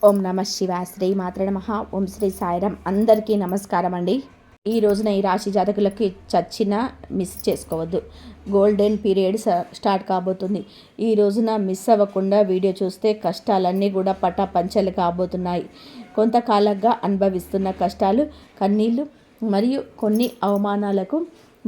ఓం నమ శివాయ. శ్రీ మాత్రే నమః. ఓం శ్రీ సాయిరాం. అందరికీ నమస్కారం అండి. ఈ రోజున ఈ రాశి జాతకులకి చచ్చినా మిస్ చేసుకోవద్దు. గోల్డెన్ పీరియడ్ స్టార్ట్ కాబోతుంది. ఈ రోజున మిస్ అవ్వకుండా వీడియో చూస్తే కష్టాలన్నీ కూడా పటాపంచలు కాబోతున్నాయి. కొంతకాలంగా అనుభవిస్తున్న కష్టాలు, కన్నీళ్ళు మరియు కొన్ని అవమానాలకు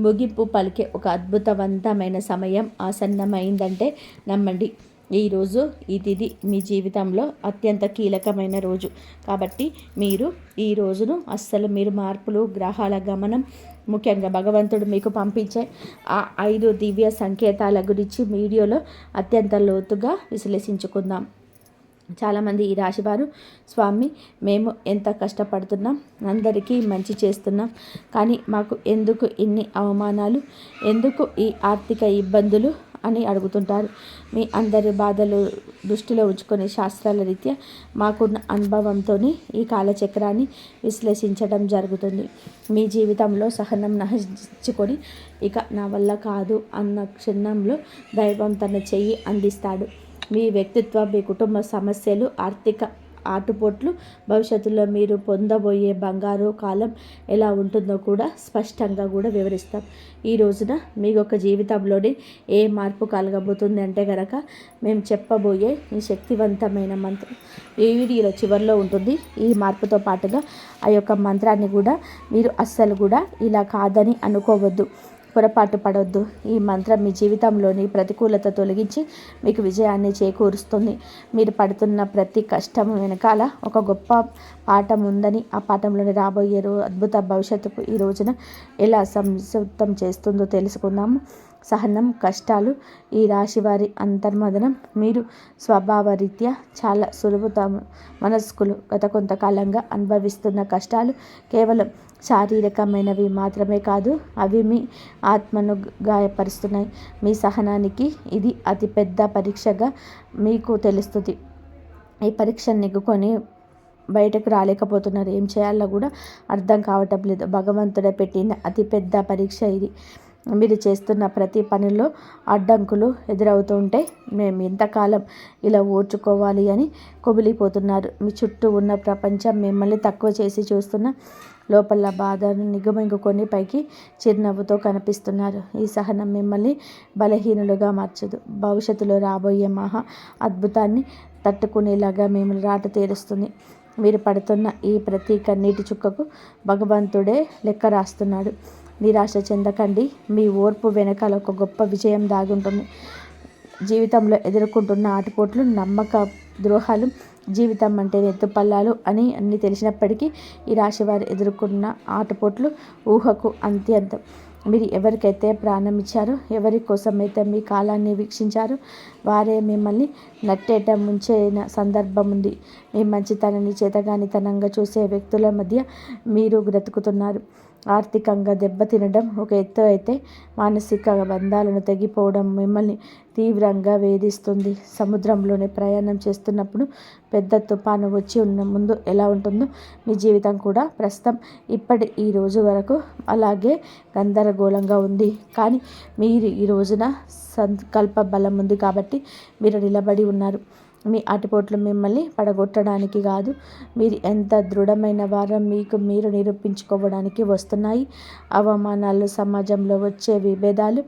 ముగింపు పలికే ఒక అద్భుతవంతమైన సమయం ఆసన్నమైందంటే నమ్మండి. ఈరోజు ఈ తిథి మీ జీవితంలో అత్యంత కీలకమైన రోజు కాబట్టి మీరు ఈ రోజును మీరు మార్పులు, గ్రహాల గమనం, ముఖ్యంగా భగవంతుడు మీకు పంపించే ఆ 5 దివ్య సంకేతాల గురించి వీడియోలో అత్యంత లోతుగా విశ్లేషించుకుందాం. చాలామంది ఈ రాశివారు, స్వామి మేము ఎంత కష్టపడుతున్నాం, అందరికీ మంచి చేస్తున్నాం, కానీ మాకు ఎందుకు ఇన్ని అవమానాలు, ఎందుకు ఈ ఆర్థిక ఇబ్బందులు అని అడుగుతుంటారు. మీ అందరి బాధలు దృష్టిలో ఉంచుకొని శాస్త్రాల రీత్యా మాకున్న అనుభవంతో ఈ కాలచక్రాన్ని విశ్లేషించడం జరుగుతుంది. మీ జీవితంలో సహనం నశించుకొని ఇక నా వల్ల కాదు అన్న క్షణంలో దైవం తన చెయ్యి అందిస్తాడు. మీ వ్యక్తిత్వం, మీ కుటుంబ సమస్యలు, ఆర్థిక ఆటుపోట్లు, భవిష్యత్తులో మీరు పొందబోయే బంగారు కాలం ఎలా ఉంటుందో కూడా స్పష్టంగా కూడా వివరిస్తాం. ఈ రోజున మీకు ఒక జీవితంలోని ఏ మార్పు కలగబోతుంది అంటే కనుక మేము చెప్పబోయే ఈ శక్తివంతమైన మంత్రం ఈ వీడియోలో చివరిలో ఉంటుంది. ఈ మార్పుతో పాటుగా ఆ యొక్క మంత్రాన్ని కూడా మీరు అస్సలు కూడా ఇలా కాదని అనుకోవద్దు, పొరపాటు పడవద్దు. ఈ మంత్రం మీ జీవితంలోని ప్రతికూలత తొలగించి మీకు విజయాన్ని చేకూరుస్తుంది. మీరు పడుతున్న ప్రతి కష్టం వెనకాల ఒక గొప్ప పాఠం ఉందని, ఆ పాఠంలోని రాబోయే అద్భుత భవిష్యత్తుకు ఈ రోజున ఎలా సంసిద్ధం చేస్తుందో తెలుసుకుందాము. సహనం, కష్టాలు, ఈ రాశి వారి అంతర్మదనం. మీరు స్వభావరీత్యా చాలా మనస్కులు. గత కొంతకాలంగా అనుభవిస్తున్న కష్టాలు కేవలం శారీరకమైనవి మాత్రమే కాదు, అవి మీ ఆత్మను గాయపరుస్తున్నాయి. మీ సహనానికి ఇది అతిపెద్ద పరీక్షగా మీకు తెలుస్తుంది. ఈ పరీక్షను నెగ్గుకొని బయటకు రాలేకపోతున్నారు. ఏం చేయాలో కూడా అర్థం కావటం లేదు. భగవంతుడే పెట్టిన అతిపెద్ద పరీక్ష ఇది. మీరు చేస్తున్న ప్రతి పనిలో అడ్డంకులు ఎదురవుతుంటే మేము ఎంతకాలం ఇలా ఓర్చుకోవాలి అని కుమిలిపోతున్నారు. మీ చుట్టూ ఉన్న ప్రపంచం మిమ్మల్ని తక్కువ చేసి చూస్తున్న లోపల బాధను నిగమింగుకొని పైకి చిరునవ్వుతో కనిపిస్తున్నారు. ఈ సహనం మిమ్మల్ని బలహీనులుగా మార్చదు. భవిష్యత్తులో రాబోయే మహా అద్భుతాన్ని తట్టుకునేలాగా మిమ్మల్ని రాట తీరుస్తుంది. మీరు పడుతున్న ఈ ప్రతి కన్నీటి చుక్కకు భగవంతుడే లెక్క రాస్తున్నాడు. నిరాశ చెందకండి. మీ ఓర్పు వెనకాల ఒక గొప్ప విజయం దాగుంటుంది. జీవితంలో ఎదుర్కొంటున్న ఆటుపోట్లు, నమ్మక ద్రోహాలు, జీవితం అంటే ఎత్తుపల్లాలు అని అన్నీ తెలిసినప్పటికీ ఈ రాశి వారు ఎదుర్కొన్న ఆటుపోట్లు ఊహకు అత్యంతం. మీరు ఎవరికైతే ప్రాణం ఇచ్చారో, ఎవరి కోసమైతే మీ కాలాన్ని వీక్షించారో వారే మిమ్మల్ని నట్టేట ముంచిన సందర్భం ఉంది. మీ మంచితనాన్ని చేతగానితనంగా చూసే వ్యక్తుల మధ్య మీరు బ్రతుకుతున్నారు. ఆర్థికంగా దెబ్బతినడం ఒక ఎత్తు అయితే, మానసిక బంధాలను తెగిపోవడం మిమ్మల్ని తీవ్రంగా వేధిస్తుంది. సముద్రంలోనే ప్రయాణం చేస్తున్నప్పుడు పెద్ద తుఫాను వచ్చి ఉన్న ముందు ఎలా ఉంటుందో మీ జీవితం కూడా ప్రస్తుతం ఈ రోజు వరకు అలాగే గందరగోళంగా ఉంది. కానీ మీరు ఈ రోజున సంకల్ప బలం ఉంది కాబట్టి మీరు నిలబడి ఉన్నారు. మీ ఆటుపోట్లు మిమ్మల్ని పడగొట్టడానికి కాదు, మీరు ఎంత దృఢమైన వారో మీకు మీరు నిరూపించుకోవడానికి వస్తున్నాయి. అవమానాలు, సమాజంలో వచ్చే విభేదాలు,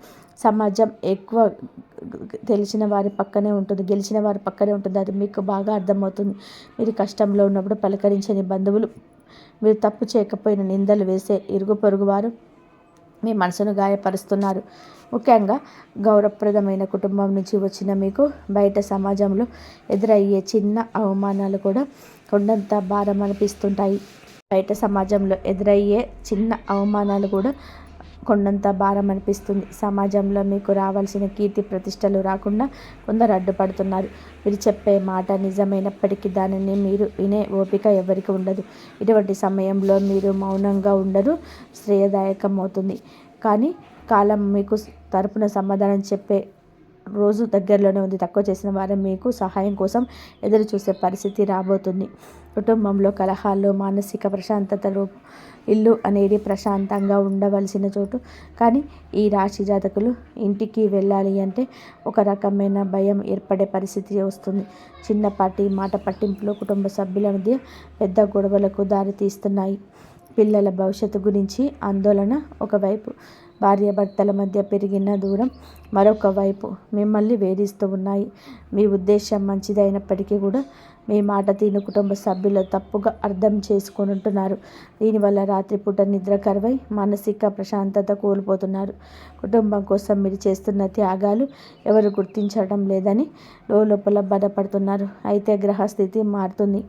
సమాజం ఎక్కువ తెలిసిన వారి పక్కనే ఉంటుంది, గెలిచిన వారి పక్కనే ఉంటుంది. అది మీకు బాగా అర్థమవుతుంది. మీరు కష్టంలో ఉన్నప్పుడు పలకరించని బంధువులు, మీరు తప్పు చేయకపోయిన నిందలు వేసే ఇరుగు పొరుగు వారు మీ మనసును గాయపరుస్తున్నారు. ముఖ్యంగా గౌరవప్రదమైన కుటుంబం నుంచి వచ్చిన మీకు బయట సమాజంలో ఎదురయ్యే చిన్న అవమానాలు కూడా కొండంత భారం అనిపిస్తుంటాయి. బయట సమాజంలో ఎదురయ్యే చిన్న అవమానాలు కూడా కొండంత భారం అనిపిస్తుంది. సమాజంలో మీకు రావాల్సిన కీర్తి ప్రతిష్టలు రాకుండా కొందరు అడ్డుపడుతున్నారు. మీరు చెప్పే మాట నిజమైనప్పటికీ దానిని మీరు వినే ఓపిక ఎవరికి ఉండదు. ఇటువంటి సమయంలో మీరు మౌనంగా ఉండరు, శ్రేయదాయకం అవుతుంది. కానీ కాలం మీకు తరపున సమాధానం చెప్పే రోజు దగ్గరలోనే ఉంది. తక్కువ చేసిన వారు మీకు సహాయం కోసం ఎదురు చూసే పరిస్థితి రాబోతుంది. కుటుంబంలో కలహాలు, మానసిక ప్రశాంతత ఇల్లు అనేది ప్రశాంతంగా ఉండవలసిన చోటు. కానీ ఈ రాశి జాతకులు ఇంటికి వెళ్ళాలి అంటే ఒక రకమైన భయం ఏర్పడే పరిస్థితి వస్తుంది. చిన్నపాటి మాట పట్టింపులు కుటుంబ సభ్యుల మధ్య పెద్ద గొడవలకు దారితీస్తున్నాయి. పిల్లల భవిష్యత్తు గురించి ఆందోళన ఒకవైపు, భార్యాభర్తల మధ్య పెరిగిన దూరం మరొక వైపు మిమ్మల్ని వేధిస్తూ ఉన్నాయి. మీ ఉద్దేశం మంచిదైనప్పటికీ కూడా మీ మాట తీరు కుటుంబ సభ్యులు తప్పుగా అర్థం చేసుకుంటున్నారు. దీనివల్ల రాత్రిపూట నిద్ర కరువై మానసిక ప్రశాంతత కోల్పోతున్నారు. కుటుంబం కోసం మీరు చేస్తున్న త్యాగాలు ఎవరు గుర్తించడం లేదని లోపల బాధపడుతున్నారు. అయితే గ్రహస్థితి మారుతుంది.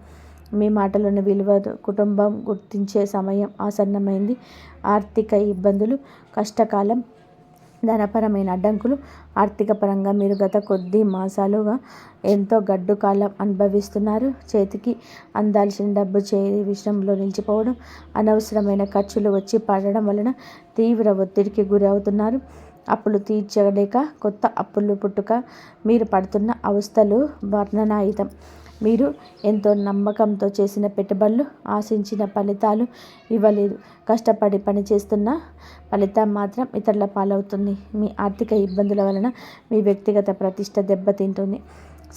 మీ మాటలను విలువ కుటుంబం గుర్తించే సమయం ఆసన్నమైంది. ఆర్థిక ఇబ్బందులు, కష్టకాలం, ధనపరమైన అడ్డంకులు, ఆర్థిక పరంగా మీరు గత కొద్ది మాసాలుగా ఎంతో గడ్డు కాలం అనుభవిస్తున్నారు. చేతికి అందాల్సిన డబ్బు చేరే విషయంలో నిలిచిపోవడం, అనవసరమైన ఖర్చులు వచ్చి పడడం వలన తీవ్ర ఒత్తిడికి గురి అవుతున్నారు. అప్పులు తీర్చలేక కొత్త అప్పులు పుట్టుక, మీరు పడుతున్న అవస్థలు వర్ణనాయుతం. మీరు ఎంతో నమ్మకంతో చేసిన పెట్టుబడులు ఆశించిన ఫలితాలు ఇవ్వలేదు. కష్టపడి పనిచేస్తున్న ఫలితం మాత్రం ఇతరుల పాలవుతుంది. మీ ఆర్థిక ఇబ్బందుల వలన మీ వ్యక్తిగత ప్రతిష్ట దెబ్బతింటుంది.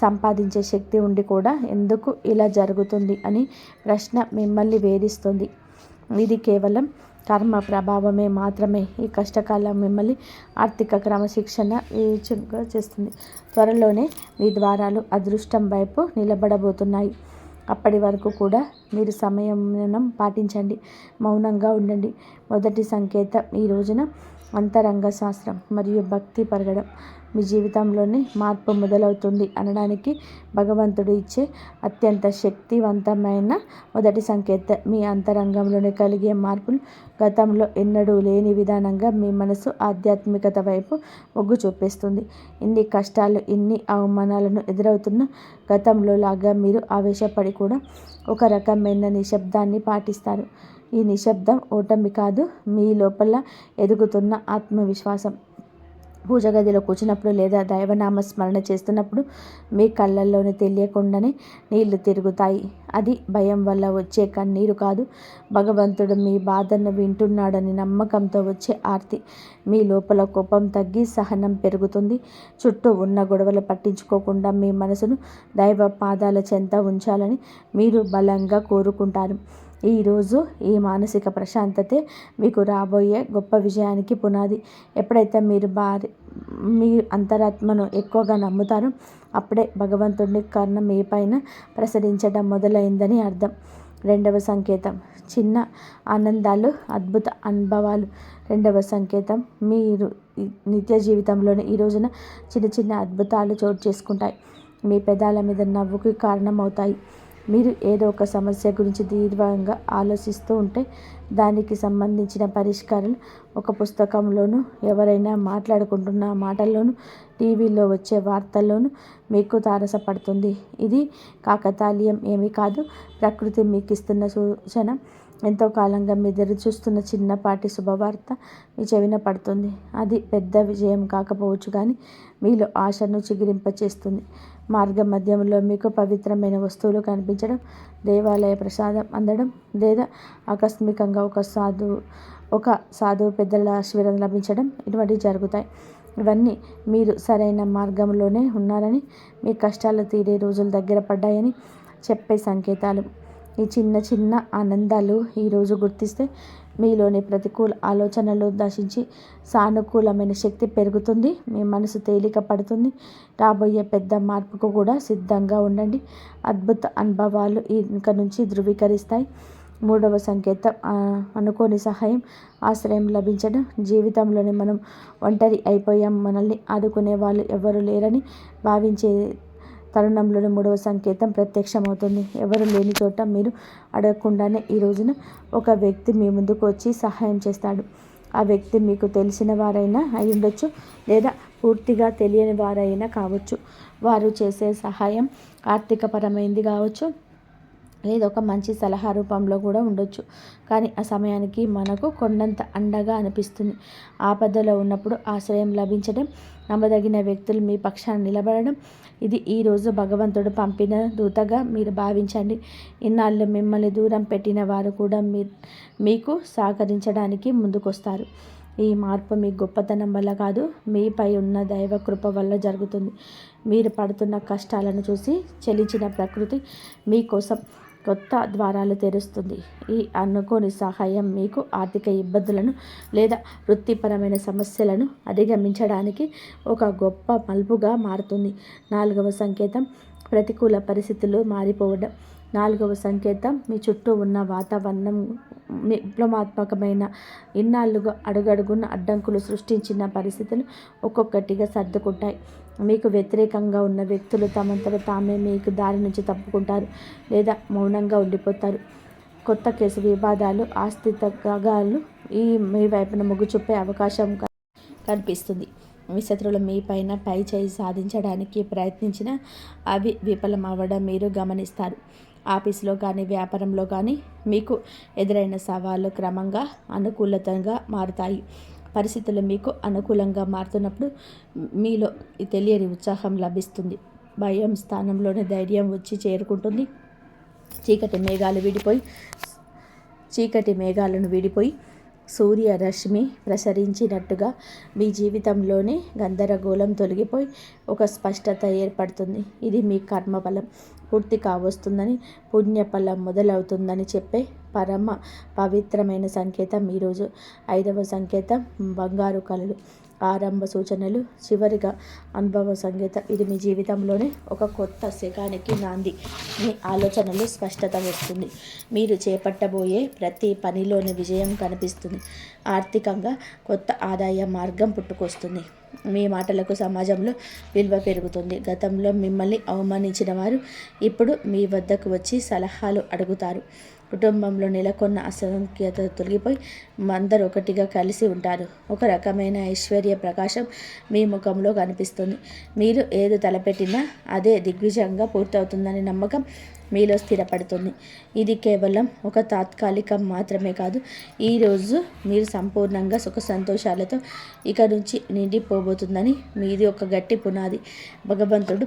సంపాదించే శక్తి ఉండి కూడా ఎందుకు ఇలా జరుగుతుంది అని ప్రశ్న మిమ్మల్ని వేధిస్తుంది. ఇది కేవలం కర్మ ప్రభావమే మాత్రమే. ఈ కష్టకాలం మిమ్మల్ని ఆర్థిక క్రమశిక్షణ వివేచనగా చేస్తుంది. త్వరలోనే మీ ద్వారాలు అదృష్టం వైపు నిలబడబోతున్నాయి. అప్పటి వరకు కూడా మీరు సంయమనం పాటించండి, మౌనంగా ఉండండి. మొదటి సంకేతం ఈ రోజున అంతరంగ శాస్త్రం మరియు భక్తి పెరగడం. మీ జీవితంలోనే మార్పు మొదలవుతుంది అనడానికి భగవంతుడు ఇచ్చే అత్యంత శక్తివంతమైన మొదటి సంకేతం. మీ అంతరంగంలోనే కలిగే మార్పులు గతంలో ఎన్నడూ లేని విధానంగా మీ మనసు ఆధ్యాత్మికత వైపు మొగ్గు చూపిస్తుంది. ఇన్ని కష్టాలు, ఇన్ని అవమానాలను ఎదురవుతున్న గతంలో లాగా మీరు ఆవేశపడి కూడా ఒక రకమైన నిశ్శబ్దాన్ని పాటిస్తారు. ఈ నిశ్శబ్దం ఓటమి కాదు, మీ లోపల ఎదుగుతున్న ఆత్మవిశ్వాసం. పూజ గదిలో కూర్చున్నప్పుడు లేదా దైవనామ స్మరణ చేస్తున్నప్పుడు మీ కళ్ళల్లోనే తెలియకుండానే నీళ్లు తిరుగుతాయి. అది భయం వల్ల వచ్చే కన్నీరు కాదు, భగవంతుడు మీ బాధను వింటున్నాడని నమ్మకంతో వచ్చే ఆర్తి. మీ లోపల కోపం తగ్గి సహనం పెరుగుతుంది. చుట్టూ ఉన్న గొడవలు పట్టించుకోకుండా మీ మనసును దైవ పాదాల చెంత ఉంచాలని మీరు బలంగా కోరుకుంటారు. ఈరోజు ఈ మానసిక ప్రశాంతతే మీకు రాబోయే గొప్ప విజయానికి పునాది. ఎప్పుడైతే మీ అంతరాత్మను ఎక్కువగా నమ్ముతారో అప్పుడే భగవంతుడి కరుణ మీ పైన ప్రసరించడం మొదలైందని అర్థం. రెండవ సంకేతం చిన్న ఆనందాలు, అద్భుత అనుభవాలు. రెండవ సంకేతం మీరు నిత్య జీవితంలోని ఈ రోజున చిన్న చిన్న అద్భుతాలు చోటు చేసుకుంటాయి. మీ పెదాల మీద నవ్వుకి కారణమవుతాయి. మీరు ఏదో ఒక సమస్య గురించి దీర్ఘంగా ఆలోచిస్తూ ఉంటే దానికి సంబంధించిన పరిష్కారాలు ఒక పుస్తకంలోనూ, ఎవరైనా మాట్లాడుకుంటున్న మాటల్లోనూ, టీవీలో వచ్చే వార్తల్లోనూ మీకు తారసపడుతుంది. ఇది కాకతాళీయం ఏమీ కాదు, ప్రకృతి మీకు ఇస్తున్న సూచన. ఎంతో కాలంగా మీరు ఎదురు చూస్తున్న చిన్నపాటి శుభవార్త మీ చెవిన పడుతుంది. అది పెద్ద విజయం కాకపోవచ్చు కానీ మీలో ఆశను చిగురింపచేస్తుంది. మార్గ మధ్యంలో మీకు పవిత్రమైన వస్తువులు కనిపించడం, దేవాలయ ప్రసాదం అందడం, లేదా ఆకస్మికంగా ఒక సాధువు పెద్దల ఆశీర్వాదం లభించడం, ఇటువంటివి జరుగుతాయి. ఇవన్నీ మీరు సరైన మార్గంలోనే ఉన్నారని, మీ కష్టాలు తీరే రోజులు దగ్గర పడ్డాయని చెప్పే సంకేతాలు. ఈ చిన్న చిన్న ఆనందాలు ఈరోజు గుర్తిస్తే మీలోని ప్రతికూల ఆలోచనలు నశించి సానుకూలమైన శక్తి పెరుగుతుంది. మీ మనసు తేలిక పడుతుంది. రాబోయే పెద్ద మార్పుకు కూడా సిద్ధంగా ఉండండి. అద్భుత అనుభవాలు ఇంక నుంచి ధృవీకరిస్తాయి. మూడవ సంకేతం అనుకోని సహాయం, ఆశ్రయం లభించడం. జీవితంలోని మనం ఒంటరి అయిపోయాం, మనల్ని ఆదుకునే వాళ్ళు ఎవరు లేరని భావించే తరుణంలోని మూడవ సంకేతం ప్రత్యక్షమవుతుంది. ఎవరు లేని చోట మీరు అడగకుండానే ఈ రోజున ఒక వ్యక్తి మీ ముందుకు వచ్చి సహాయం చేస్తాడు. ఆ వ్యక్తి మీకు తెలిసిన వారైనా అయి ఉండొచ్చు, లేదా పూర్తిగా తెలియని వారైనా కావచ్చు. వారు చేసే సహాయం ఆర్థికపరమైంది కావచ్చు, లేదా ఒక మంచి సలహా రూపంలో కూడా ఉండొచ్చు. కానీ ఆ సమయానికి మనకు కొండంత అండగా అనిపిస్తుంది. ఆపదలో ఉన్నప్పుడు ఆశ్రయం లభించడం, నమ్మదగిన వ్యక్తులు మీ పక్షాన నిలబడడం, ఇది ఈరోజు భగవంతుడు పంపిన దూతగా మీరు భావించండి. ఇన్నాళ్ళు మిమ్మల్ని దూరం పెట్టిన వారు కూడా మీకు సహకరించడానికి ముందుకొస్తారు. ఈ మార్పు మీ గొప్పతనం వల్ల కాదు, మీపై ఉన్న దైవ కృప వల్ల జరుగుతుంది. మీరు పడుతున్న కష్టాలను చూసి చలించిన ప్రకృతి మీకోసం కొత్త ద్వారాలు తెరుస్తుంది. ఈ అనుకోని సహాయం మీకు ఆర్థిక ఇబ్బందులను లేదా వృత్తిపరమైన సమస్యలను అధిగమించడానికి ఒక గొప్ప మలుపుగా మారుతుంది. 4వ సంకేతం ప్రతికూల పరిస్థితులు మారిపోవడం. 4వ సంకేతం మీ చుట్టూ ఉన్న వాతావరణం విప్లవాత్మకమైన ఇన్నాళ్ళుగా అడుగడుగున అడ్డంకులు సృష్టించిన పరిస్థితులు ఒక్కొక్కటిగా సర్దుకుంటాయి. మీకు వ్యతిరేకంగా ఉన్న వ్యక్తులు తమంతట తామే మీకు దారి నుంచి తప్పుకుంటారు లేదా మౌనంగా ఉండిపోతారు. కొత్త కేసు వివాదాలు, ఆస్తి తగాదాలు మీ వైపున మొగ్గు చూపే అవకాశం కనిపిస్తుంది. మీ శత్రువులు మీ పైన పై చేయి సాధించడానికి ప్రయత్నించిన అవి విఫలమవ్వడం మీరు గమనిస్తారు. ఆఫీసులో కానీ వ్యాపారంలో కానీ మీకు ఎదురైన సవాళ్ళు క్రమంగా అనుకూలతగా మారుతాయి. పరిస్థితులు మీకు అనుకూలంగా మారుతున్నప్పుడు మీలో తెలియని ఉత్సాహం లభిస్తుంది. భయం స్థానంలోనే ధైర్యం వచ్చి చేరుకుంటుంది. చీకటి మేఘాలను వీడిపోయి సూర్యరశ్మి ప్రసరించినట్టుగా మీ జీవితంలోని గందరగోళం తొలగిపోయి ఒక స్పష్టత ఏర్పడుతుంది. ఇది మీ కర్మఫలం పూర్తి కావస్తుందని, పుణ్యఫలం మొదలవుతుందని చెప్పే పరమ పవిత్రమైన సంకేతం ఈరోజు. 5వ సంకేతం బంగారు కళలు, ఆరంభ సూచనలు, చివరిగా అనుభవ సంకేతం. ఇది మీ జీవితంలోనే ఒక కొత్త శకానికి నాంది. మీ ఆలోచనలు స్పష్టత వస్తుంది. మీరు చేపట్టబోయే ప్రతి పనిలోని విజయం కనిపిస్తుంది. ఆర్థికంగా కొత్త ఆదాయ మార్గం పుట్టుకొస్తుంది. మీ మాటలకు సమాజంలో విలువ పెరుగుతుంది. గతంలో మిమ్మల్ని అవమానించిన వారు ఇప్పుడు మీ వద్దకు వచ్చి సలహాలు అడుగుతారు. కుటుంబంలో నెలకొన్న అసంఖ్యత తొలగిపోయి అందరూ ఒకటిగా కలిసి ఉంటారు. ఒక రకమైన ఐశ్వర్య ప్రకాశం మీ ముఖంలో కనిపిస్తుంది. మీరు ఏది తలపెట్టినా అదే దిగ్విజయంగా పూర్తవుతుందనే నమ్మకం మీలో స్థిరపడుతుంది. ఇది కేవలం ఒక తాత్కాలికం మాత్రమే కాదు, ఈరోజు మీరు సంపూర్ణంగా సుఖ సంతోషాలతో ఇక నుంచి నిండిపోబోతుందని మీది ఒక గట్టి పునాది. భగవంతుడు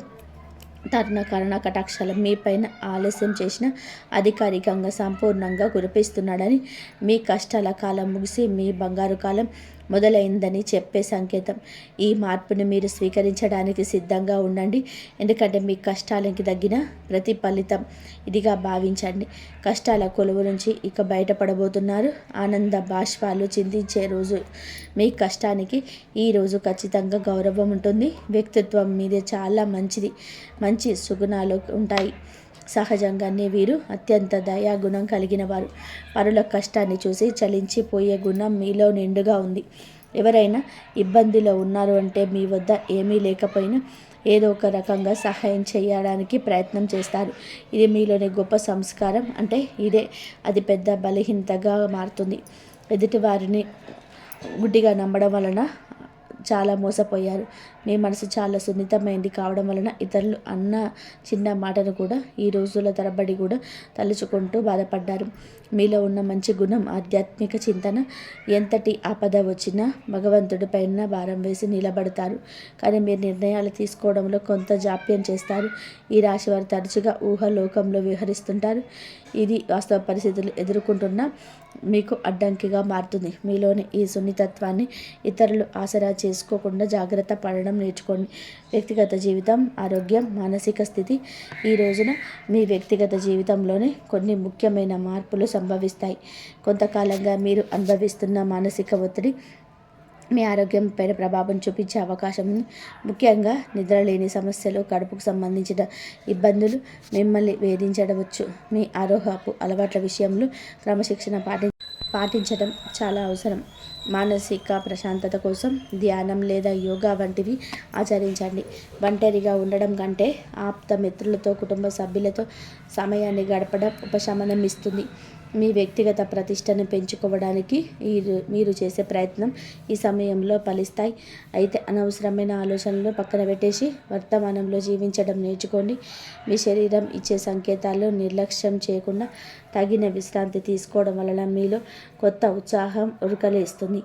తన కరుణ కటాక్షాలు మీ పైన ఆలస్యం చేసిన అధికారికంగా సంపూర్ణంగా కురిపిస్తున్నాడని, మీ కష్టాల కాలం ముగిసి మీ బంగారు కాలం మొదలైందని చెప్పే సంకేతం. ఈ మార్పుని మీరు స్వీకరించడానికి సిద్ధంగా ఉండండి. ఎందుకంటే మీ కష్టాలకి తగ్గిన ప్రతిఫలితం ఇదిగా భావించండి. కష్టాల కొలువు నుంచి ఇక బయటపడబోతున్నారు. ఆనంద బాష్పాలు చిందించే రోజు. మీ కష్టానికి ఈరోజు ఖచ్చితంగా గౌరవం ఉంటుంది. వ్యక్తిత్వం మీదే చాలా మంచి సుగుణాలు ఉంటాయి. సహజంగానే వీరు అత్యంత దయాగుణం కలిగిన వారు. పరుల కష్టాన్ని చూసి చలించిపోయే గుణం మీలో నిండుగా ఉంది. ఎవరైనా ఇబ్బందిలో ఉన్నారు అంటే మీ వద్ద ఏమీ లేకపోయినా ఏదో ఒక రకంగా సహాయం చేయడానికి ప్రయత్నం చేస్తారు. ఇది మీలోని గొప్ప సంస్కారం. అంటే ఇదే అది పెద్ద బలహీనతగా మారుతుంది. ఎదుటివారిని గుడ్డిగా నమ్మడం వలన చాలా మోసపోయారు. మీ మనసు చాలా సున్నితమైంది కావడం వలన ఇతరులు అన్న చిన్న మాటను కూడా ఈ రోజుల తరబడి కూడా తలుచుకుంటూ బాధపడ్డారు. మీలో ఉన్న మంచి గుణం ఆధ్యాత్మిక చింతన. ఎంతటి ఆపద వచ్చినా భగవంతుడి పైన భారం వేసి నిలబడతారు. కానీ మీరు నిర్ణయాలు తీసుకోవడంలో కొంత జాప్యం చేస్తారు. ఈ రాశి వారు తరచుగా ఊహలోకంలో విహరిస్తుంటారు. ఇది వాస్తవ పరిస్థితులు ఎదుర్కొంటున్న మీకు అడ్డంకిగా మారుతుంది. మీలోని ఈ సున్నితత్వాన్ని ఇతరులు ఆసరా చేసుకోకుండా జాగ్రత్త పడడం నేర్చుకోండి. వ్యక్తిగత జీవితం, ఆరోగ్యం, మానసిక స్థితి. ఈ రోజున మీ వ్యక్తిగత జీవితంలోనే కొన్ని ముఖ్యమైన మార్పులు సంభవిస్తాయి. కొంతకాలంగా మీరు అనుభవిస్తున్న మానసిక ఒత్తిడి మీ ఆరోగ్యం పైన ప్రభావం చూపించే అవకాశం ఉంది. ముఖ్యంగా నిద్రలేని సమస్యలు, కడుపుకు సంబంధించిన ఇబ్బందులు మిమ్మల్ని వేధించవచ్చు. మీ ఆరోగ్యపు అలవాట్ల విషయంలో క్రమశిక్షణ పాటించడం చాలా అవసరం. మానసిక ప్రశాంతత కోసం ధ్యానం లేదా యోగా వంటివి ఆచరించండి. ఒంటరిగా ఉండడం కంటే ఆప్త మిత్రులతో, కుటుంబ సభ్యులతో సమయాన్ని గడపడం ఉపశమనం ఇస్తుంది. మీ వ్యక్తిగత ప్రతిష్టను పెంచుకోవడానికి మీరు చేసే ప్రయత్నం ఈ సమయంలో ఫలిస్తాయి. అయితే అనవసరమైన ఆలోచనలు పక్కన పెట్టేసి వర్తమానంలో జీవించడం నేర్చుకోండి. మీ శరీరం ఇచ్చే సంకేతాలు నిర్లక్ష్యం చేయకుండా తగిన విశ్రాంతి తీసుకోవడం వలన మీలో కొత్త ఉత్సాహం ఉరకలేస్తుంది.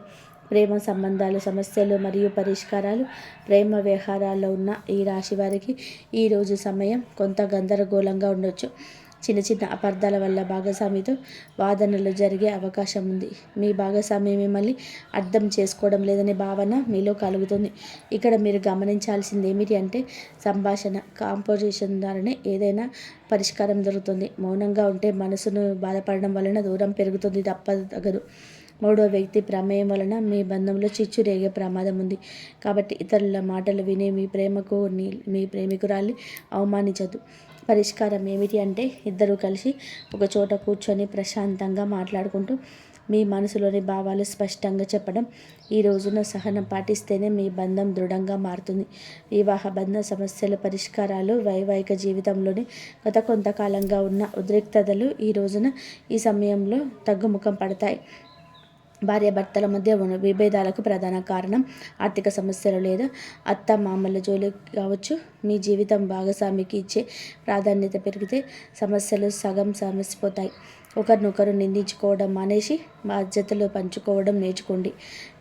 ప్రేమ సంబంధాలు, సమస్యలు మరియు పరిష్కారాలు. ప్రేమ వ్యవహారాల్లో ఉన్న ఈ రాశి వారికి ఈరోజు సమయం కొంత గందరగోళంగా ఉండొచ్చు. చిన్న చిన్న అపార్థాల వల్ల భాగస్వామితో వాదనలు జరిగే అవకాశం ఉంది. మీ భాగస్వామి మిమ్మల్ని అర్థం చేసుకోవడం లేదనే భావన మీలో కలుగుతుంది. ఇక్కడ మీరు గమనించాల్సింది ఏమిటి అంటే సంభాషణ, కాంపోజిషన్ ద్వారానే ఏదైనా పరిష్కారం దొరుకుతుంది. మౌనంగా ఉంటే మనసును బాధపడడం వలన దూరం పెరుగుతుంది, తప్పదు. మూడో వ్యక్తి ప్రమేయం వలన మీ బంధంలో చిచ్చు రేగే ప్రమాదం ఉంది. కాబట్టి ఇతరుల మాటలు విని మీ ప్రేమికురాల్ని అవమానించద్దు. పరిష్కారం ఏమిటి అంటే ఇద్దరు కలిసి ఒక చోట కూర్చొని ప్రశాంతంగా మాట్లాడుకుంటూ మీ మనసులోని భావాలు స్పష్టంగా చెప్పడం. ఈ రోజున సహనం పాటిస్తేనే మీ బంధం దృఢంగా మారుతుంది. వివాహ బంధ సమస్యల పరిష్కారాలు. వైవాహిక జీవితంలోని గత కొంతకాలంగా ఉన్న ఉద్రిక్తతలు ఈ సమయంలో తగ్గుముఖం పడతాయి. భార్యాభర్తల మధ్య ఉన్న విభేదాలకు ప్రధాన కారణం ఆర్థిక సమస్యలు లేదా అత్త మామల జోలి కావచ్చు. మీ జీవితం భాగస్వామికి ఇచ్చే ప్రాధాన్యత పెరిగితే సమస్యలు సగం సమసిపోతాయి. ఒకరినొకరు నిందించుకోవడం మానేసి బాధ్యతలు పంచుకోవడం నేర్చుకోండి.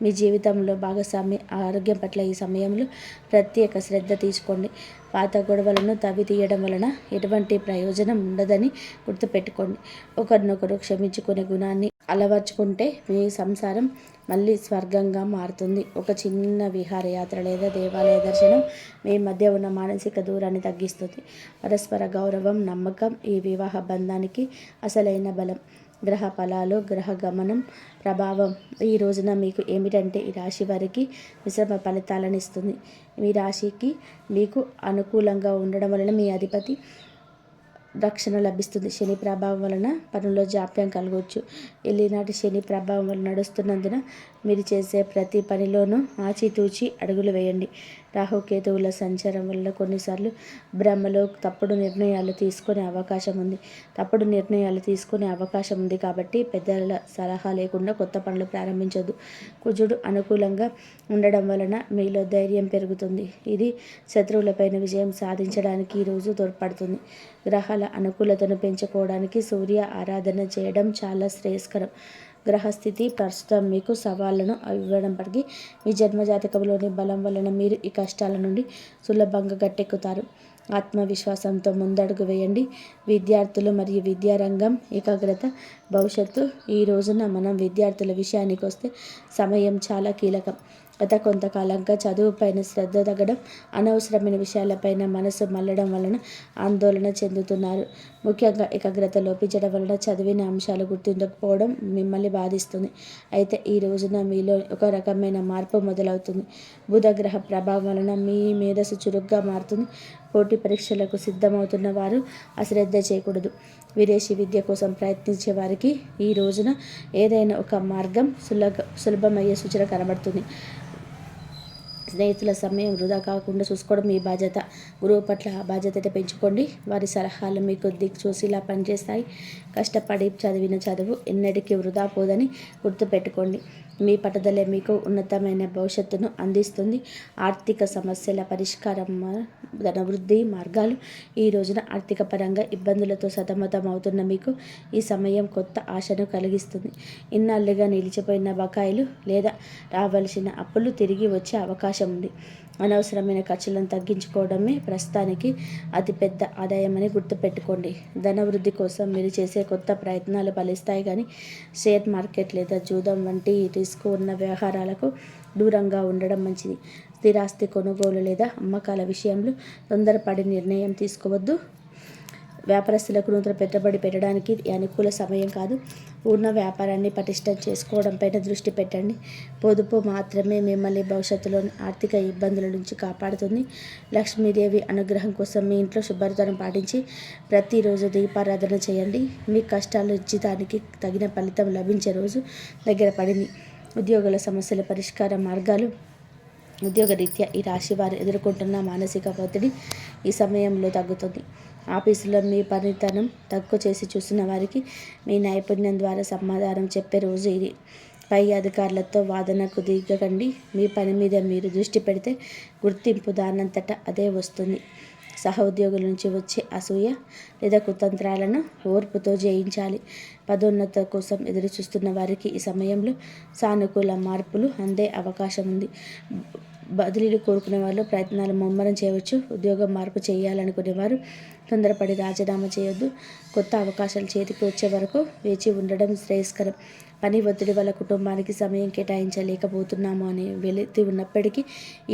మీ జీవితంలో భాగస్వామి ఆరోగ్యం పట్ల ఈ సమయంలో ప్రత్యేక శ్రద్ధ తీసుకోండి. పాత గొడవలను తవ్వి తీయడం వలన ఎటువంటి ప్రయోజనం ఉండదని గుర్తుపెట్టుకోండి. ఒకరినొకరు క్షమించుకునే గుణాన్ని అలవర్చుకుంటే మీ సంసారం మళ్ళీ స్వర్గంగా మారుతుంది. ఒక చిన్న విహారయాత్ర లేదా దేవాలయ దర్శనం మీ మధ్య ఉన్న మానసిక దూరాన్ని తగ్గిస్తుంది. పరస్పర గౌరవం, నమ్మకం ఈ వివాహ బంధానికి అసలైన బలం. గ్రహ ఫలాలు, గ్రహ గమనం ప్రభావం ఈ రోజున మీకు ఏమిటంటే ఈ రాశి వారికి మిశ్రమ ఫలితాలను ఇస్తుంది. మీ రాశికి మీకు అనుకూలంగా ఉండడం వలన మీ అధిపతి రక్షణ లభిస్తుంది. శని ప్రభావం వలన పనుల్లో జాప్యం కలగవచ్చు. ఏలినాటి శని ప్రభావం వలన నడుస్తున్నందున మీరు చేసే ప్రతి పనిలోనూ ఆచితూచి అడుగులు వేయండి. రాహుకేతువుల సంచారం వల్ల కొన్నిసార్లు భ్రమలో తప్పుడు నిర్ణయాలు తీసుకునే అవకాశం ఉంది. కాబట్టి పెద్దల సలహా లేకుండా కొత్త పనులు ప్రారంభించొద్దు. కుజుడు అనుకూలంగా ఉండడం వలన మీలో ధైర్యం పెరుగుతుంది. ఇది శత్రువులపైన విజయం సాధించడానికి ఈరోజు తోడ్పడుతుంది. గ్రహాల అనుకూలతను పెంచుకోవడానికి సూర్య ఆరాధన చేయడం చాలా శ్రేయస్కరం. గ్రహస్థితి ప్రస్తుతం మీకు సవాళ్లను ఇవ్వడంపటికీ మీ జన్మజాతకంలోని బలం వలన మీరు ఈ కష్టాల నుండి సులభంగా గట్టెక్కుతారు. ఆత్మవిశ్వాసంతో ముందడుగు వేయండి. విద్యార్థులు మరియు విద్యారంగం ఏకాగ్రత భవిష్యత్తు. ఈ రోజున మనం విద్యార్థుల విషయానికి వస్తే సమయం చాలా కీలకం. గత కొంతకాలంగా చదువుపైన శ్రద్ధ తగ్గడం, అనవసరమైన విషయాలపైన మనసు మళ్ళడం వలన ఆందోళన చెందుతున్నారు. ముఖ్యంగా ఏకాగ్రత లోపించడం వలన చదివిన అంశాలు గుర్తుండకపోవడం మిమ్మల్ని బాధిస్తుంది. అయితే ఈ రోజున మీలో ఒక రకమైన మార్పు మొదలవుతుంది. బుధగ్రహ ప్రభావం వలన మీ మేధస్సు చురుగ్గా మారుతుంది. పోటీ పరీక్షలకు సిద్ధమవుతున్న వారు అశ్రద్ధ చేయకూడదు. విదేశీ విద్య కోసం ప్రయత్నించే వారికి ఈ రోజున ఏదైనా ఒక మార్గం సులభమయ్యే సూచన కనబడుతుంది. స్నేహితుల సమయం వృధా కాకుండా చూసుకోవడం మీ బాధ్యత. గురువు పట్ల ఆ బాధ్యత పెంచుకోండి. వారి సలహాలు మీకు దిక్సూచిలా పనిచేస్తాయి. కష్టపడి చదివిన చదువు ఎన్నటికీ వృధా పోదని గుర్తుపెట్టుకోండి. మీ పట్టుదలే మీకు ఉన్నతమైన భవిష్యత్తును అందిస్తుంది. ఆర్థిక సమస్యల పరిష్కారం, ధనవృద్ధి మార్గాలు. ఈ రోజున ఆర్థిక పరంగా ఇబ్బందులతో సతమతం అవుతున్న మీకు ఈ సమయం కొత్త ఆశను కలిగిస్తుంది. ఇన్నాళ్ళుగా నిలిచిపోయిన బకాయిలు లేదా రావాల్సిన అప్పులు తిరిగి వచ్చే అవకాశం ఉంది. అనవసరమైన ఖర్చులను తగ్గించుకోవడమే ప్రస్తుతానికి అతిపెద్ద ఆదాయమని గుర్తుపెట్టుకోండి. ధనవృద్ధి కోసం మీరు చేసే కొత్త ప్రయత్నాలు ఫలిస్తాయి, కానీ షేర్ మార్కెట్ లేదా జూదం వంటి రిస్క్ ఉన్న వ్యవహారాలకు దూరంగా ఉండడం మంచిది. స్థిరాస్తి కొనుగోలు లేదా అమ్మకాల విషయంలో తొందరపడి నిర్ణయం తీసుకోవద్దు. వ్యాపారస్తులకు నూతన పెట్టుబడి పెట్టడానికి అనుకూల సమయం కాదు. ఉన్న వ్యాపారాన్ని పటిష్టం చేసుకోవడంపైన దృష్టి పెట్టండి. పొదుపు మాత్రమే మిమ్మల్ని భవిష్యత్తులోని ఆర్థిక ఇబ్బందుల నుంచి కాపాడుతుంది. లక్ష్మీదేవి అనుగ్రహం కోసం మీ ఇంట్లో శుభ్రతను పాటించి ప్రతిరోజు దీపారాధన చేయండి. మీ కష్టాలు జీతానికి తగిన ఫలితం లభించే రోజు దగ్గర పడింది. ఉద్యోగుల సమస్యల పరిష్కార మార్గాలు. ఉద్యోగరీత్యా ఈ రాశి వారు ఎదుర్కొంటున్న మానసిక ఒత్తిడి ఈ సమయంలో తగ్గుతుంది. ఆఫీసులో మీ పనితనం తక్కువ చేసి చూసిన వారికి మీ నైపుణ్యం ద్వారా సమాధానం చెప్పే రోజు ఇది. పై అధికారులతో వాదనకు దిగకండి. మీ పని మీద మీరు దృష్టి పెడితే గుర్తింపు దానంతటా అదే వస్తుంది. సహోద్యోగుల నుంచి వచ్చే అసూయ లేదా కుతంత్రాలను ఓర్పుతో జయించాలి. పదోన్నత కోసం ఎదురు చూస్తున్న వారికి ఈ సమయంలో సానుకూల మార్పులు అందే అవకాశం ఉంది. బదిలీలు కోరుకునే వాళ్ళు ప్రయత్నాలు ముమ్మరం చేయవచ్చు. ఉద్యోగం మార్పు చేయాలనుకునేవారు తొందరపడి రాజీనామా చేయొద్దు. కొత్త అవకాశాలు చేతికి వచ్చే వరకు వేచి ఉండడం శ్రేయస్కరం. పని ఒత్తిడి వల్ల కుటుంబానికి సమయం కేటాయించలేకపోతున్నాము అనే వెలితి ఉన్నప్పటికీ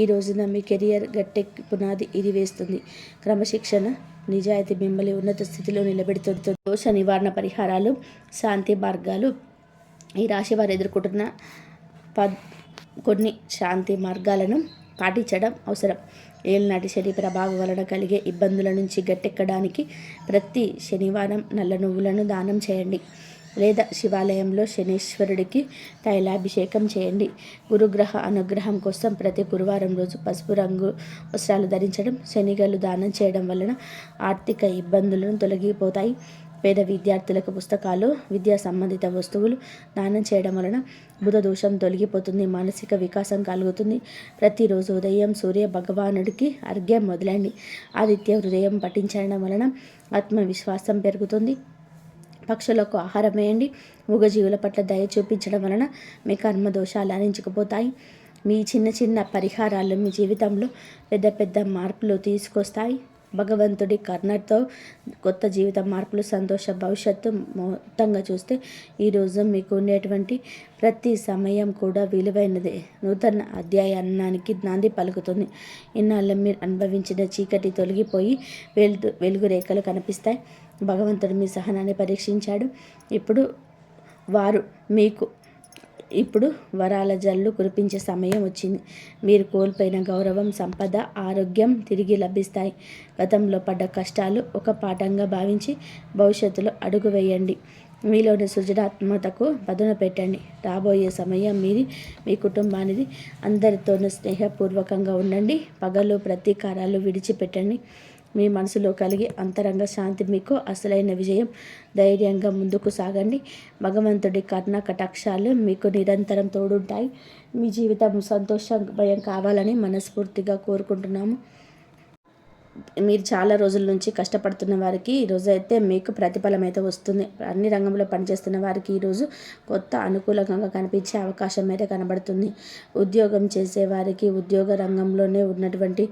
ఈ రోజున మీ కెరియర్ గట్టెక్కి పునాది ఇది వేస్తుంది. క్రమశిక్షణ, నిజాయితీ మిమ్మల్ని ఉన్నత స్థితిలో నిలబెడుతుంది. దోష నివారణ పరిహారాలు, శాంతి మార్గాలు. ఈ రాశి వారు ఎదుర్కొంటున్న కొన్ని శాంతి మార్గాలను పాటించడం అవసరం. ఏళ్ళనాటి శని ప్రభావం వలన కలిగే ఇబ్బందుల నుంచి గట్టెక్కడానికి ప్రతి శనివారం నల్ల నువ్వులను దానం చేయండి లేదా శివాలయంలో శనీశ్వరుడికి తైలాభిషేకం చేయండి. గురుగ్రహ అనుగ్రహం కోసం ప్రతి గురువారం రోజు పసుపు రంగు వస్త్రాలు ధరించడం, శనిగలు దానం చేయడం వలన ఆర్థిక ఇబ్బందులను తొలగిపోతాయి. పేద విద్యార్థులకు పుస్తకాలు, విద్యా సంబంధిత వస్తువులు దానం చేయడం వలన బుధ దోషం తొలగిపోతుంది. మానసిక వికాసం కలుగుతుంది. ప్రతిరోజు ఉదయం సూర్య భగవానుడికి అర్ఘ్యం మొదలండి. ఆదిత్య హృదయం పఠించడం వలన ఆత్మవిశ్వాసం పెరుగుతుంది. పక్షులకు ఆహారం వేయండి. మూగజీవుల పట్ల దయ చూపించడం వలన మీ కర్మ దోషాలు హరించుకుపోతాయి. మీ చిన్న చిన్న పరిహారాలు మీ జీవితంలో పెద్ద పెద్ద మార్పులు తీసుకొస్తాయి. భగవంతుడి కరుణతో కొత్త జీవిత మార్పులు, సంతోష భవిష్యత్తు. మొత్తంగా చూస్తే ఈరోజు మీకు ఉండేటువంటి ప్రతి సమయం కూడా విలువైనదే. నూతన అధ్యాయానికి నాంది పలుకుతుంది. ఇన్నాళ్ళు మీరు అనుభవించిన చీకటి తొలగిపోయి వెలుగు రేఖలు కనిపిస్తాయి. భగవంతుడు మీ సహనాన్ని పరీక్షించాడు. ఇప్పుడు వరాల జల్లు కురిపించే సమయం వచ్చింది. మీరు కోల్పోయిన గౌరవం, సంపద, ఆరోగ్యం తిరిగి లభిస్తాయి. గతంలో పడ్డ కష్టాలు ఒక పాఠంగా భావించి భవిష్యత్తులో అడుగు వేయండి. మీలోని సృజనాత్మకతకు పదును పెట్టండి. రాబోయే సమయం మీది, మీ కుటుంబానిది. అందరితోనూ స్నేహపూర్వకంగా ఉండండి. పగలు ప్రతీకారాలు విడిచిపెట్టండి. మీ మనసులో కలిగే అంతరంగ శాంతి మీకు అసలైన విజయం. ధైర్యంగా ముందుకు సాగండి. భగవంతుడి కరుణ కటాక్షాలు మీకు నిరంతరం తోడుంటాయి. మీ జీవితం సంతోషమయం కావాలని మనస్ఫూర్తిగా కోరుకుంటున్నాము. మీరు చాలా రోజుల నుంచి కష్టపడుతున్న వారికి ఈరోజు అయితే మీకు ప్రతిఫలం అయితే వస్తుంది. అన్ని రంగంలో పనిచేస్తున్న వారికి ఈరోజు కొత్త అనుకూలంగా కనిపించే అవకాశం అయితే కనబడుతుంది. ఉద్యోగం చేసేవారికి, ఉద్యోగ రంగంలోనే ఉన్నటువంటి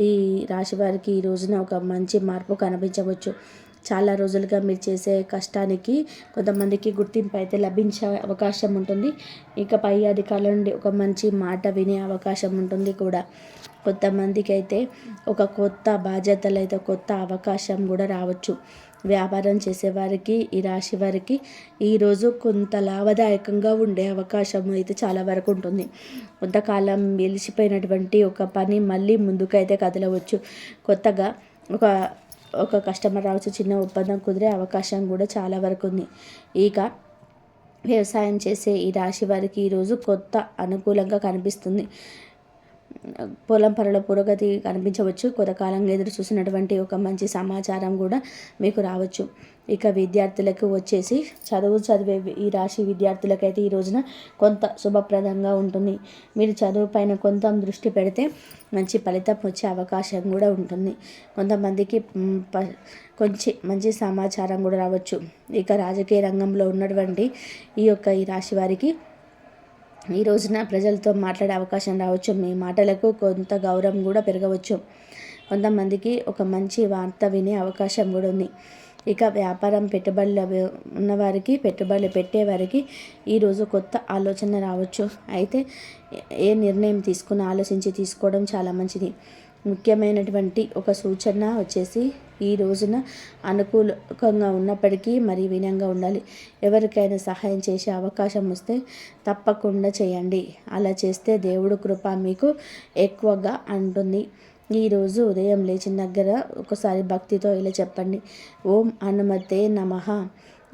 ఈ రాశి వారికి ఈ రోజున ఒక మంచి మార్పు కనిపించవచ్చు. చాలా రోజులుగా మీరు చేసే కష్టానికి కొంతమందికి గుర్తింపు అయితే లభించే అవకాశం ఉంటుంది. ఇక పై అధికారుల నుండి ఒక మంచి మాట వినే అవకాశం ఉంటుంది కూడా. కొంతమందికి అయితే ఒక కొత్త బాధ్యతలు అయితే కొత్త అవకాశం కూడా రావచ్చు. వ్యాపారం చేసేవారికి, ఈ రాశి వారికి ఈరోజు కొంత లాభదాయకంగా ఉండే అవకాశం అయితే చాలా వరకు ఉంటుంది. కొంతకాలం వెలిసిపోయినటువంటి ఒక పని మళ్ళీ ముందుకైతే కదలవచ్చు. కొత్తగా ఒక కస్టమర్ రావచ్చు. చిన్న ఒప్పందం కుదిరే అవకాశం కూడా చాలా వరకు ఉంది. ఇక వ్యవసాయం చేసే ఈ రాశి వారికి ఈరోజు కొత్త అనుకూలంగా కనిపిస్తుంది. పొలం పనుల పురోగతి కనిపించవచ్చు. కొంతకాలంగా ఎదురు చూసినటువంటి ఒక మంచి సమాచారం కూడా మీకు రావచ్చు. ఇక విద్యార్థులకు వచ్చేసి చదివే ఈ రాశి విద్యార్థులకైతే ఈ రోజున కొంత శుభప్రదంగా ఉంటుంది. మీరు చదువు పైన కొంత దృష్టి పెడితే మంచి ఫలితం వచ్చే అవకాశం కూడా ఉంటుంది. కొంతమందికి కొంచెం మంచి సమాచారం కూడా రావచ్చు. ఇక రాజకీయ రంగంలో ఉన్నటువంటి ఈ రాశి వారికి ఈ రోజున ప్రజలతో మాట్లాడే అవకాశం రావచ్చు. మీ మాటలకు కొంత గౌరవం కూడా పెరగవచ్చు. కొంతమందికి ఒక మంచి వార్త వినే అవకాశం కూడా ఉంది. ఇక వ్యాపారం పెట్టుబడులు ఉన్నవారికి, పెట్టుబడులు పెట్టేవారికి ఈరోజు కొత్త ఆలోచన రావచ్చు. అయితే ఏ నిర్ణయం ఆలోచించి తీసుకోవడం చాలా మంచిది. ముఖ్యమైనటువంటి ఒక సూచన వచ్చేసి ఈ రోజున అనుకూలంగా ఉన్నప్పటికీ మరి వినయంగా ఉండాలి. ఎవరికైనా సహాయం చేసే అవకాశం వస్తే తప్పకుండా చేయండి. అలా చేస్తే దేవుడు కృప మీకు ఎక్కువగా ఉంటుంది. ఈరోజు ఉదయం లేచిన దగ్గర ఒకసారి భక్తితో ఇలా చెప్పండి: ఓం హనుమతే నమః.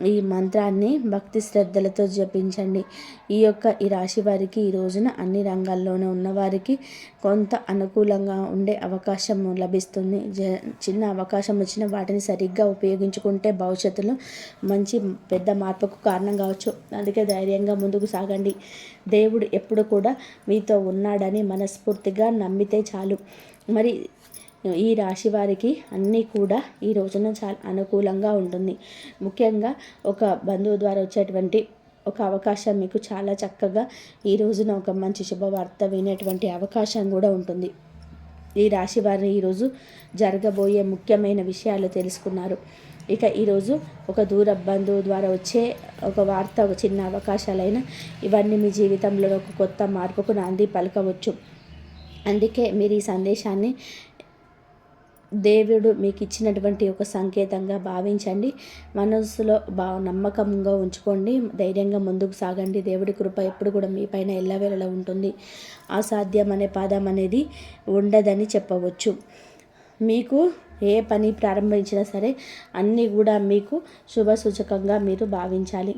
ఈ మంత్రాన్ని భక్తి శ్రద్ధలతో జపించండి. ఈ రాశి వారికి ఈ రోజున అన్ని రంగాల్లోనూ ఉన్నవారికి కొంత అనుకూలంగా ఉండే అవకాశం లభిస్తుంది. చిన్న అవకాశం వచ్చిన వాటిని సరిగ్గా ఉపయోగించుకుంటే భవిష్యత్తులో మంచి పెద్ద మార్పుకు కారణం కావచ్చు. అందుకే ధైర్యంగా ముందుకు సాగండి. దేవుడు ఎప్పుడు కూడా మీతో ఉన్నాడని మనస్ఫూర్తిగా నమ్మితే చాలు. మరి ఈ రాశి వారికి అన్నీ కూడా ఈ రోజున చాలా అనుకూలంగా ఉంటుంది. ముఖ్యంగా ఒక బంధువు ద్వారా వచ్చేటువంటి ఒక అవకాశం మీకు చాలా చక్కగా ఈ రోజున ఒక మంచి శుభవార్త వినేటువంటి అవకాశం కూడా ఉంటుంది. ఈ రాశి వారిని ఈరోజు జరగబోయే ముఖ్యమైన విషయాలు తెలుసుకున్నారు. ఇక ఈరోజు ఒక దూర బంధువు ద్వారా వచ్చే ఒక వార్త, ఒక చిన్న అవకాశాలైనా ఇవన్నీ మీ జీవితంలో ఒక కొత్త మార్పుకు నాంది పలకవచ్చు. అందుకే మీరు ఈ సందేశాన్ని దేవుడు మీకు ఇచ్చినటువంటి ఒక సంకేతంగా భావించండి. మనసులో నమ్మకంగా ఉంచుకోండి. ధైర్యంగా ముందుకు సాగండి. దేవుడి కృప ఎప్పుడు కూడా మీ పైన ఎల్లవేళలా ఉంటుంది. అసాధ్యం అనే పదం అనేది ఉండదని చెప్పవచ్చు. మీకు ఏ పని ప్రారంభించినా సరే అన్నీ కూడా మీకు శుభసూచకంగా మీరు భావించాలి.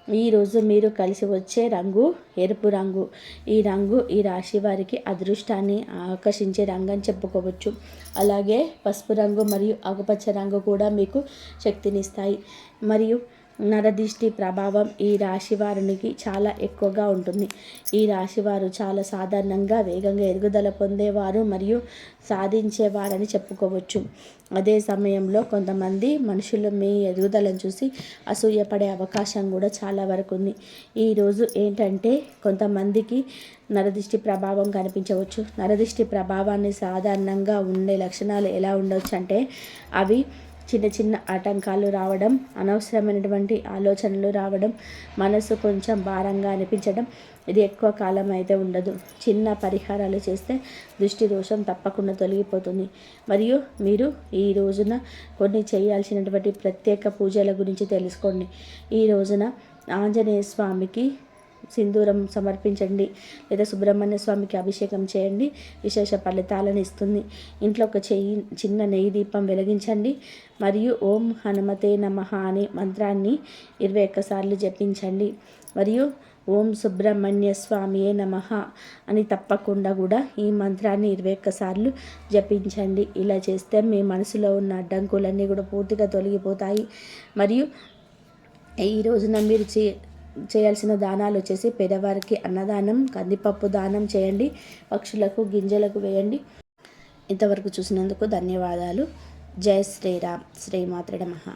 ఈరోజు మీరు కలిసి వచ్చే రంగు ఎరుపు రంగు. ఈ రంగు ఈ రాశి వారికి అదృష్టాన్ని ఆకర్షించే రంగు అని చెప్పుకోవచ్చు. అలాగే పసుపు రంగు మరియు ఆకుపచ్చ రంగు కూడా మీకు శక్తినిస్తాయి. మరియు నరదిష్టి ప్రభావం ఈ రాశి వారికి చాలా ఎక్కువగా ఉంటుంది. ఈ రాశివారు చాలా సాధారణంగా వేగంగా ఎదుగుదల పొందేవారు మరియు సాధించేవారని చెప్పుకోవచ్చు. అదే సమయంలో కొంతమంది మనుషులు మీ ఎదుగుదలను చూసి అసూయపడే అవకాశం కూడా చాలా వరకు ఉంది. ఈరోజు ఏంటంటే కొంతమందికి నరదిష్టి ప్రభావం కనిపించవచ్చు. నరదిష్టి ప్రభావాన్ని సాధారణంగా ఉండే లక్షణాలు ఎలా ఉండవచ్చు అంటే అవి చిన్న చిన్న ఆటంకాలు రావడం, అనవసరమైనటువంటి ఆలోచనలు రావడం, మనసు కొంచెం భారంగా అనిపించడం. ఇది ఎక్కువ కాలం అయితే ఉండదు. చిన్న పరిహారాలు చేస్తే దృష్టి దోషం తప్పకుండా తొలగిపోతుంది. మరియు మీరు ఈ రోజున కొన్ని చేయాల్సినటువంటి ప్రత్యేక పూజల గురించి తెలుసుకోండి. ఈ రోజున ఆంజనేయ స్వామికి సింధూరం సమర్పించండి, లేదా సుబ్రహ్మణ్య స్వామికి అభిషేకం చేయండి. విశేష ఫలితాలను ఇస్తుంది. ఇంట్లో ఒక చిన్న నెయ్యి దీపం వెలిగించండి. మరియు ఓం హనుమతే నమః అనే మంత్రాన్ని 21 సార్లు జపించండి. మరియు ఓం సుబ్రహ్మణ్య స్వామియే నమః అని తప్పకుండా కూడా ఈ మంత్రాన్ని 21 సార్లు జపించండి. ఇలా చేస్తే మీ మనసులో ఉన్న అడ్డంకులన్నీ కూడా పూర్తిగా తొలగిపోతాయి. మరియు ఈ రోజున మీరు చేయాల్సిన దానాలు వచ్చేసి పేదవారికి అన్నదానం, కందిపప్పు దానం చేయండి. పక్షులకు గింజలకు వేయండి. ఇంతవరకు చూసినందుకు ధన్యవాదాలు. జై శ్రీరామ్. శ్రీమాత్రే నమః.